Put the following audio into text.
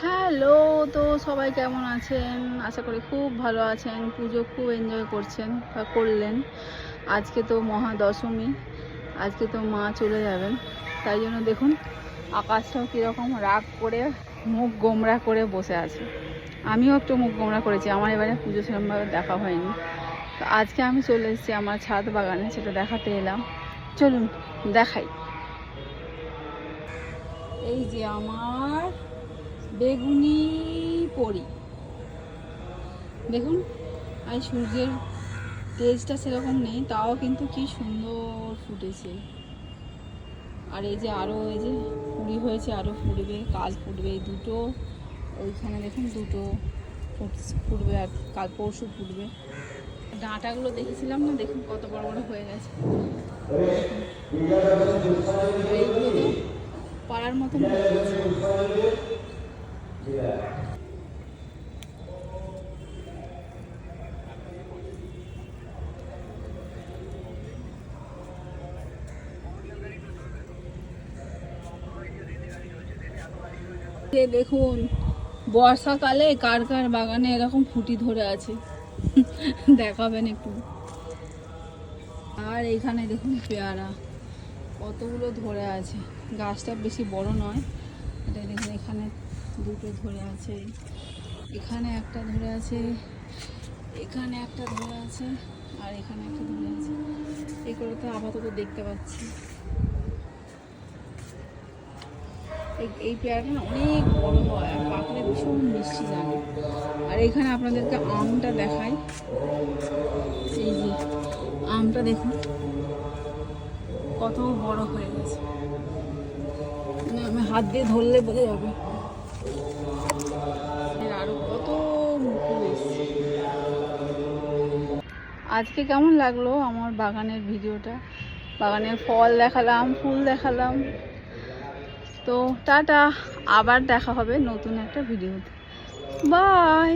Hello, তো সবাই কেমন আছেন? আশা করি খুব ভালো আছেন। পুজো খুব এনজয় করছেন বা করলেন। আজকে তো মহাদশমী, আজকে তো মা চলে যাবেন। তাই জন্য দেখুন আকাশটাও কীরকম রাগ করে মুখ গোমড়া করে বসে আছে। আমিও একটু মুখ গোমড়া করেছি, আমার এবারে পুজো সেরকমভাবে দেখা হয়নি। তো আজকে আমি চলে এসেছি আমার ছাদ বাগানে, সেটা দেখাতে এলাম। চলুন দেখাই। এই যে আমার বেগুনি পরি, দেখুন। আর সূর্যের তেজটা সেরকম নেই, তাও কিন্তু কি সুন্দর ফুটেছে। আর এই যে আরও এই যে কুড়ি হয়েছে, আরও ফুটবে, কাল ফুটবে। এই দুটো ওইখানে দেখুন দুটো ফুটবে, আর কাল পরশু ফুটবে। ডাঁটাগুলো দেখেছিলাম না, দেখুন কত বড় বড় হয়ে গেছে। এইগুলো তো পাড়ার মতন হয়ে গেছে। দেখুন বর্ষাকালে কার কার বাগানে এরকম ফুটি ধরে আছে দেখাবেন একটু। আর এইখানে দেখুন পেয়ারা কতগুলো ধরে আছে। গাছটা বেশি বড় নয়, এটা দেখুন এখানে দুটো ধরে আছে, এখানে একটা ধরে আছে, এখানে একটা ধরে আছে, আর এখানে একটা ধরে আছে। এগুলো তো আপাতত দেখতে পাচ্ছি। এই পেয়ারাটা না অনেক বড় হয় আর পাকলে ভীষণ মিষ্টি লাগে। আর এখানে আপনাদেরকে আমটা দেখাই। এই যে আমটা দেখুন কত বড় হয়ে গেছে, মানে আমি হাত দিয়ে ধরলে বোঝা যাবে। আরো কত মুকুল এসছে। আজকে কেমন লাগলো আমার বাগানের ভিডিওটা? বাগানের ফল দেখালাম, ফুল দেখালাম। তো টাটা, আবার দেখা হবে নতুন একটা ভিডিওতে। বাই।